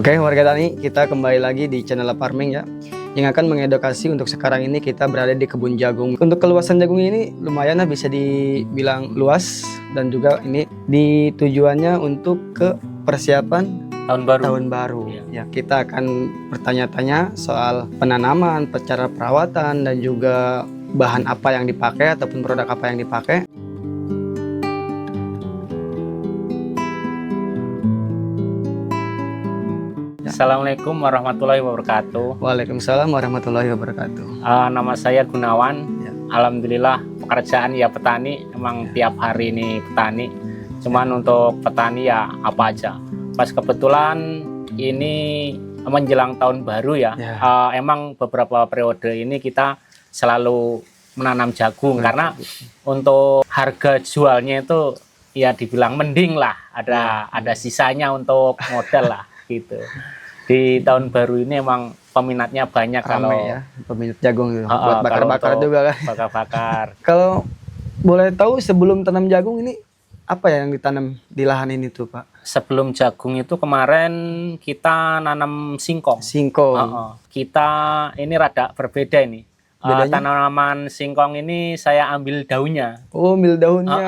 Oke, warga tani, kita kembali lagi di channel Farming ya, yang akan mengedukasi. Untuk sekarang ini kita berada di kebun jagung. Untuk keluasan jagung ini lumayan lah, bisa dibilang luas, dan juga ini tujuannya untuk ke persiapan tahun baru. Ya, kita akan bertanya-tanya soal penanaman, cara perawatan, dan juga bahan apa yang dipakai ataupun produk apa yang dipakai. Assalamualaikum warahmatullahi wabarakatuh. Waalaikumsalam warahmatullahi wabarakatuh. Nama saya Gunawan. Ya. Alhamdulillah pekerjaan ya petani. Emang tiap hari ini petani. Cuman untuk petani ya apa aja. Pas kebetulan ini menjelang tahun baru ya. Emang beberapa periode ini kita selalu menanam jagung karena untuk harga jualnya itu ya dibilang mending lah. Ada sisanya untuk modal lah gitu. Di tahun baru ini emang peminatnya banyak. Kalau ya, peminat jagung gitu. Buat bakar-bakar juga kan. Bakar-bakar. Kalau boleh tahu sebelum tanam jagung ini apa ya yang ditanam di lahan ini tuh, Pak? Sebelum jagung itu kemarin kita nanam singkong. Singkong. Kita ini rada berbeda ini. Tanaman singkong ini saya ambil daunnya. Oh, ambil daunnya.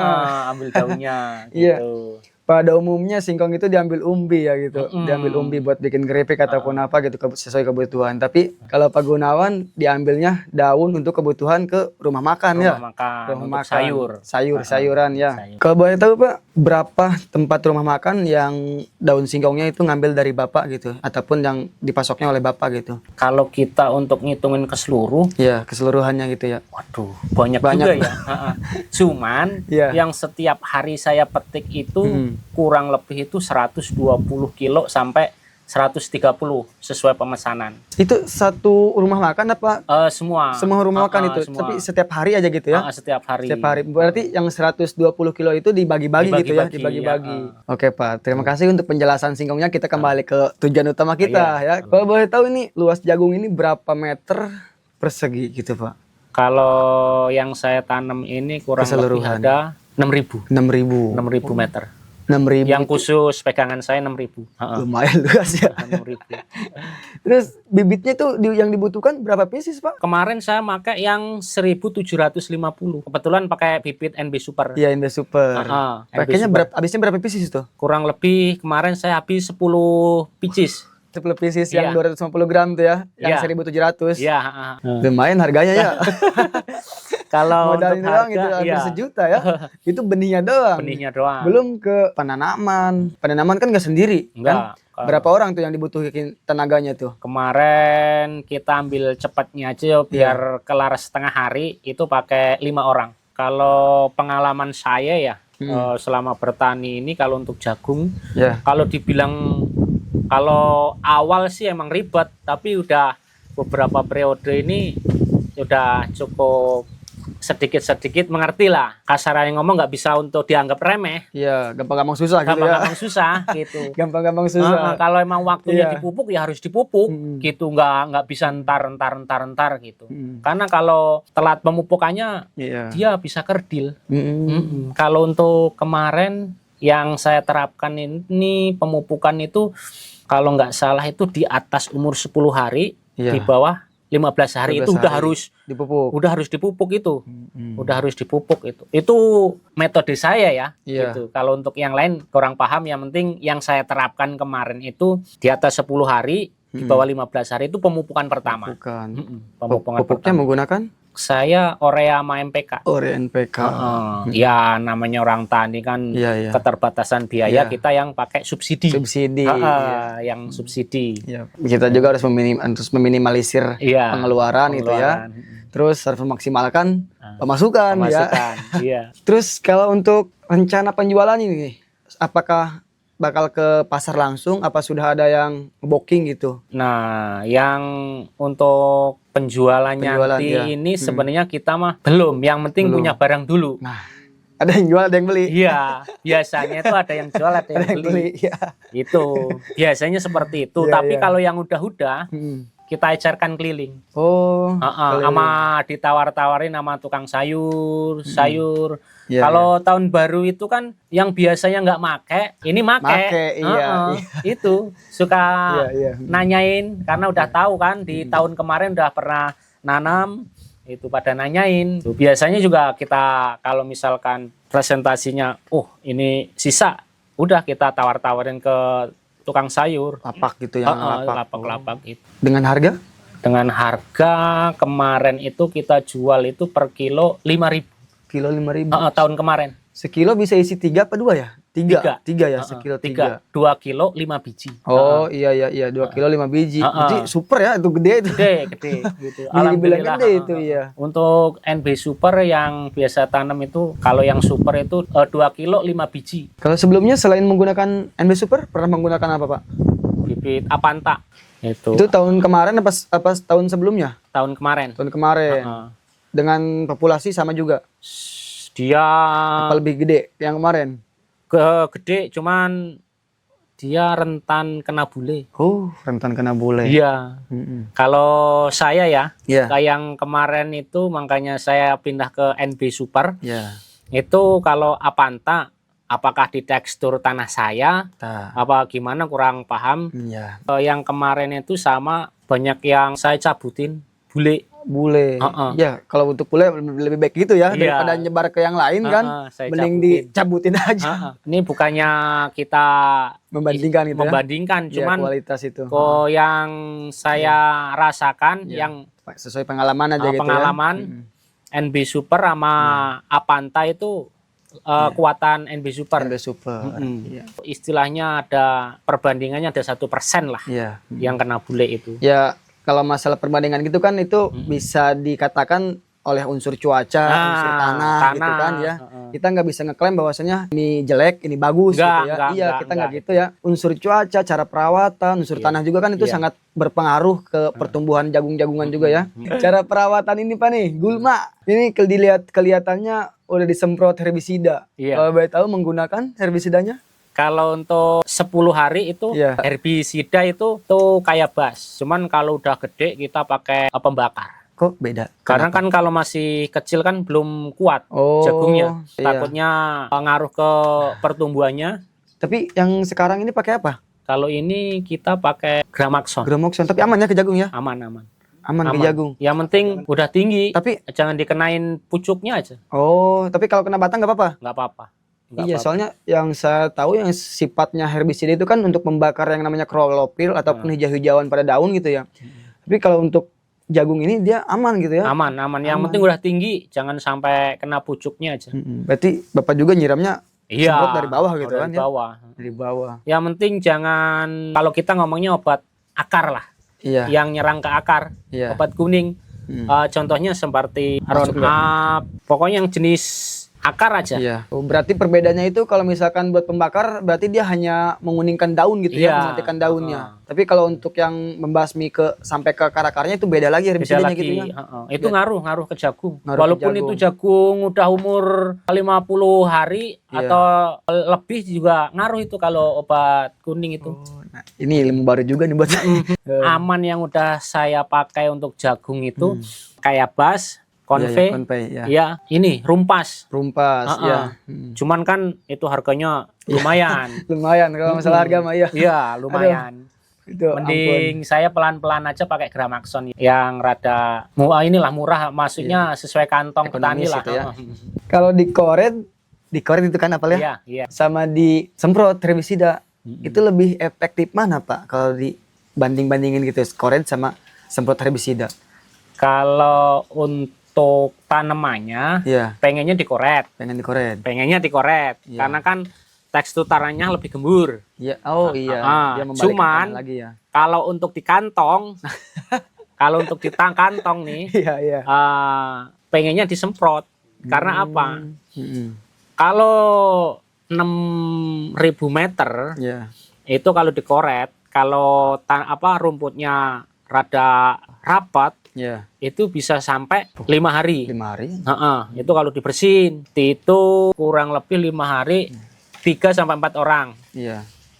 Ambil daunnya Iya. gitu. Pada umumnya singkong itu diambil umbi ya gitu, diambil umbi buat bikin keripik ataupun apa gitu sesuai kebutuhan. Tapi kalau Pak Gunawan diambilnya daun untuk kebutuhan ke rumah makan ya. Rumah makan, sayuran ya. Kalau boleh tahu Pak, berapa tempat rumah makan yang daun singkongnya itu ngambil dari Bapak gitu, ataupun yang dipasoknya oleh Bapak gitu? Kalau kita untuk ngitungin ke seluruh, ya keseluruhannya gitu ya. Waduh, banyak juga ya. Cuman yang setiap hari saya petik itu kurang lebih itu 120 kilo sampai 130 sesuai pemesanan. Itu satu rumah makan apa? Semua rumah makan itu. Semua. Tapi setiap hari aja gitu ya? Setiap hari. Setiap hari. Berarti yang 120 kilo itu dibagi-bagi gitu ya? Dibagi-bagi. Oke Pak, terima kasih untuk penjelasan singkongnya. Kita kembali ke tujuan utama kita ya. Kalau boleh tahu ini luas jagung ini berapa meter persegi gitu Pak? Kalau yang saya tanam ini kurang lebih ada 6.000 meter. 6.000. Yang khusus pegangan saya 6.000. Lumayan luas ya. 6.000. Terus bibitnya tuh yang dibutuhkan berapa pieces Pak? Kemarin saya pakai yang 1.750. Kebetulan pakai bibit NB Super. Iya, NB Super. Pakainya habisnya berapa pieces tuh? Kurang lebih kemarin saya habis 10 pieces. 10 pieces yang 250 gram tuh ya, yang 1.700. Iya. Lumayan harganya ya. Kalau modal untuk doang itu hampir sejuta ya. Itu benihnya doang. Belum ke penanaman. Penanaman kan nggak sendiri. Enggak. Kan? Berapa orang tuh yang dibutuhin tenaganya tuh? Kemarin kita ambil cepatnya aja biar kelar setengah hari itu pakai 5 orang. Kalau pengalaman saya ya selama bertani ini kalau untuk jagung, kalau dibilang kalau awal sih emang ribet, tapi udah beberapa periode ini udah cukup sedikit-sedikit mengerti lah. Kasarannya ngomong nggak bisa untuk dianggap remeh. Iya, gampang-gampang susah gitu ya. Gampang-gampang susah gitu. Gampang-gampang susah. Kalau emang waktunya dipupuk ya harus dipupuk gitu, nggak bisa entar gitu. Karena kalau telat pemupukannya dia bisa kerdil. Kalau untuk kemarin yang saya terapkan ini pemupukan itu kalau nggak salah itu di atas umur 10 hari, di bawah 15 hari itu udah harus dipupuk. Udah harus dipupuk itu. Udah harus dipupuk itu. Itu metode saya ya. Gitu. Kalau untuk yang lain kurang paham, yang penting yang saya terapkan kemarin itu di atas 10 hari, di bawah 15 hari itu pemupukan pertama. Pupuknya menggunakan? Saya Orea sama MPK. Orea MPK. Ya namanya orang tani kan keterbatasan biaya, kita yang pakai subsidi. Yang subsidi. Kita juga harus meminimalisir pengeluaran gitu ya. Terus harus memaksimalkan pemasukan ya. Terus kalau untuk rencana penjualan ini, apakah bakal ke pasar langsung apa sudah ada yang booking gitu? Nah, yang untuk penjualannya nanti ini sebenarnya kita mah belum. Yang penting punya barang dulu. Nah, ada yang jual, ada yang beli. Iya, biasanya itu ada yang jual, ada yang beli. Itu biasanya seperti itu. Tapi kalau yang udah kita ecerkan keliling. Keliling. Sama ditawar-tawarin sama tukang sayur, Kalau tahun baru itu kan yang biasanya nggak make, ini make. Iya. Itu suka nanyain karena udah tahu kan di tahun kemarin udah pernah nanam, itu pada nanyain. Biasanya juga kita kalau misalkan presentasinya, ini sisa, udah kita tawar-tawarin ke tukang sayur. Lapak gitu yang lapak itu. Dengan harga? Dengan harga kemarin itu kita jual itu per kilo 5.000. Kilo 5.000. Tahun kemarin. Sekilo bisa isi 3 apa 2 ya? 3 ya, sekilo 3. 2 kilo 5 biji. Oh iya 2 kilo 5 biji. Jadi super ya, itu gede itu. Gede gitu. Alhamdulillah gede itu ya. Untuk NB Super yang biasa tanam itu, kalau yang super itu 2 kilo 5 biji. Kalau sebelumnya selain menggunakan NB Super, pernah menggunakan apa Pak? Bibit Apanta. Itu tahun kemarin apa tahun sebelumnya? Tahun kemarin. Tahun kemarin. Dengan populasi sama juga? Dia apa lebih gede yang kemarin? Gede, cuman dia rentan kena bule. Oh, rentan kena bule. Iya. Kalau saya kayak yang kemarin itu makanya saya pindah ke NB Super. Itu kalau Apanta, apakah di tekstur tanah saya, apa gimana kurang paham. Yang kemarin itu sama banyak yang saya cabutin bule. Ya, kalau untuk bule lebih baik gitu ya, daripada nyebar ke yang lain kan, mending dicabutin aja. Ini bukannya kita membandingkan gitu membandingkan, cuman kualitas itu. Kok yang saya rasakan yang sesuai pengalaman aja gitu pengalaman NB Super sama Apanta itu kuatan NB Super. Istilahnya ada perbandingannya ada 1% lah yang kena bule itu. Ya, kalau masalah perbandingan gitu kan itu bisa dikatakan oleh unsur cuaca, unsur tanah gitu kan ya. Kita nggak bisa ngeklaim bahwasanya ini jelek, ini bagus gitu ya. Kita nggak gitu ya. Unsur cuaca, cara perawatan, unsur tanah juga kan itu sangat berpengaruh ke pertumbuhan jagung-jagungan juga ya. Cara perawatan ini Pak nih, gulma. Ini kelihatannya udah disemprot herbisida. Kalau boleh tahu menggunakan herbisidanya? Kalau untuk 10 hari itu herbisida itu tuh kayak bas. Cuman kalau udah gede kita pakai pembakar. Kok beda? Karena kan kalau masih kecil kan belum kuat jagungnya. Takutnya ngaruh ke pertumbuhannya. Tapi yang sekarang ini pakai apa? Kalau ini kita pakai Gramaxon. Gramaxon, tapi aman ya ke jagung ya? Aman. Aman ke jagung. Yang penting udah tinggi. Tapi jangan dikenain pucuknya aja. Oh, tapi kalau kena batang nggak apa-apa? Nggak apa-apa. Soalnya yang saya tahu yang sifatnya herbisida itu kan untuk membakar yang namanya klorofil ataupun hijau-hijauan pada daun gitu ya. Tapi kalau untuk jagung ini dia aman gitu ya? Aman. Yang penting udah tinggi, jangan sampai kena pucuknya aja. Berarti Bapak juga nyiramnya semprot dari bawah gitu kan? Dari bawah. Yang penting jangan, kalau kita ngomongnya obat akar lah. Yang nyerang ke akar, obat kuning. Contohnya seperti Roundup, pokoknya yang jenis akar aja. Berarti perbedaannya itu kalau misalkan buat pembakar berarti dia hanya menguningkan daun gitu ya, mematikan daunnya. Tapi kalau untuk yang membasmi sampai ke akar-akarnya itu beda lagi herbisidanya gitu ya. Itu ngaruh ke jagung. Walaupun itu jagung udah umur 50 hari atau lebih juga ngaruh itu kalau obat kuning itu. Nah, ini ilmu baru juga nih buat aman yang udah saya pakai untuk jagung itu kayak bas, konve, ini rumpas, cuman kan itu harganya lumayan. Lumayan kalau masalah harga mah lumayan. Itu mending saya pelan-pelan aja pakai Gramaxon yang rada murah, maksudnya sesuai kantong petani lah. Kalau di koret itu kan apa ya? Sama disemprot herbisida, itu lebih efektif mana Pak kalau dibanding-bandingin gitu koret sama semprot herbisida? Kalau untuk tanamannya pengennya dikoret. Pengennya dikoret. Karena kan tekstur tanahnya lebih gembur. Dia cuman lagi kalau untuk di kantong kantong nih pengennya disemprot. Karena apa? Kalau 6.000 meter itu kalau dikoret, kalau rumputnya rada rapat, itu bisa sampai 5 hari. 5 hari? Itu kalau dibersihin, itu kurang lebih 5 hari, 3-4 orang.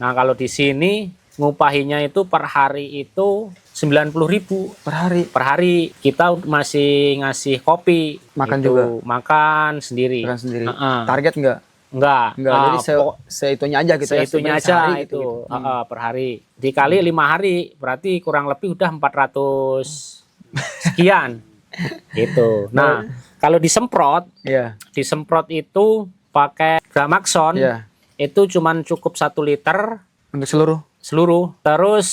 Nah kalau di sini ngupahinya itu per hari itu 90.000 per hari. per hari. Kita masih ngasih kopi, Makan gitu. juga? Makan sendiri. Makan sendiri. Heeh. Target nggak? Enggak. Jadi seitunya aja gitu ya. Seitunya aja sehari itu gitu. per hari. Dikali 5 hari, berarti kurang lebih udah 400 sekian. Gitu. Nah, kalau disemprot, Iya. disemprot itu pakai Gramaxon, Iya. itu cuman cukup 1 liter Untuk seluruh. Terus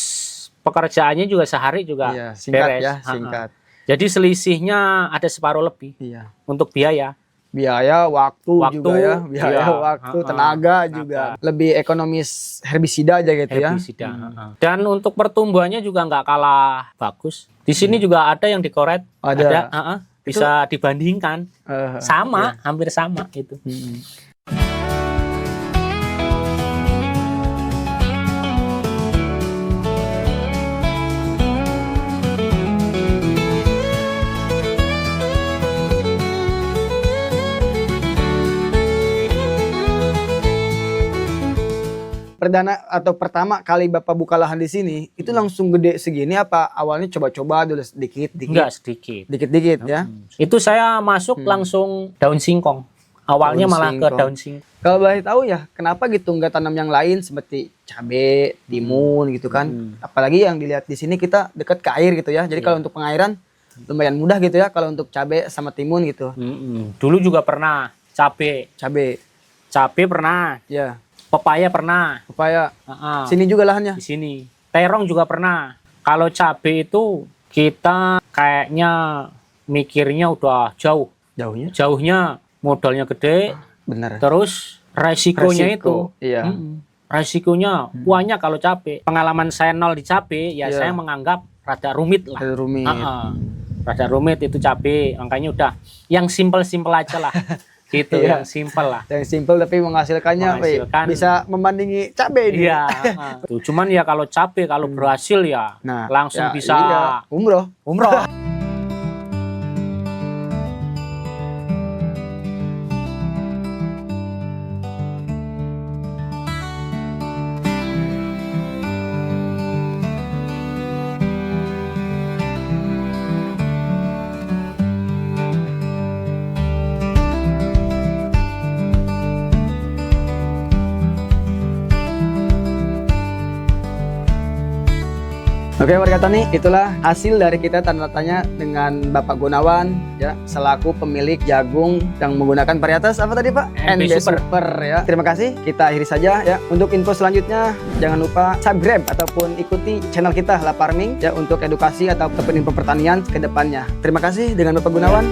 pekerjaannya juga sehari juga iya, singkat beres. ya, singkat. Jadi selisihnya ada separuh lebih Iya. untuk biaya. Biaya, waktu juga ya, biaya, iya. waktu, tenaga juga. Lebih ekonomis herbisida aja gitu Herbisida. ya. Dan untuk pertumbuhannya juga nggak kalah bagus. Di sini juga ada yang dikoret, Ada. bisa dibandingkan, sama, iya. hampir sama gitu. Perdana atau pertama kali Bapak buka lahan di sini, itu langsung gede segini apa awalnya coba-coba dulu sedikit-sedikit? Enggak sedikit. Dikit-dikit ya. Itu saya masuk langsung daun singkong. Awalnya Daun malah ke singkong. daun singkong. Kalau boleh tahu ya, kenapa gitu nggak tanam yang lain seperti cabe, timun gitu kan? Apalagi yang dilihat di sini kita dekat ke air gitu ya. Jadi kalau untuk pengairan lumayan mudah gitu ya kalau untuk cabe sama timun gitu. Dulu juga pernah cabe pernah, Ya, pepaya pernah. supaya Heeh. sini juga lahannya. Di sini. Terong juga pernah. Kalau cabe itu kita kayaknya mikirnya udah jauh. Jauhnya? Jauhnya modalnya gede, Bener. terus resikonya Resiko, itu. iya. Resikonya banyak kalau cabe. Pengalaman saya nol di cabe, ya Iya. saya menganggap rada rumit lah. Ada rumit. Rada rumit itu cabe, makanya udah yang simpel-simpel aja lah. Gitu, Iya. yang simpel lah. Yang simple tapi menghasilkannya Menghasilkan. bisa membandingi cabe ini. Iya. Tuh, cuman ya kalau cabe kalau berhasil ya Nah, langsung ya, bisa iya. Umroh. umroh. Oke warga Tani, itulah hasil dari kita tanda tanya dengan Bapak Gunawan ya, selaku pemilik jagung yang menggunakan varietas apa tadi Pak? NB Super. Ya. Terima kasih, kita akhiri saja ya. Untuk info selanjutnya jangan lupa subscribe ataupun ikuti channel kita La Farming ya untuk edukasi ataupun info pertanian ke depannya. Terima kasih dengan Bapak Gunawan.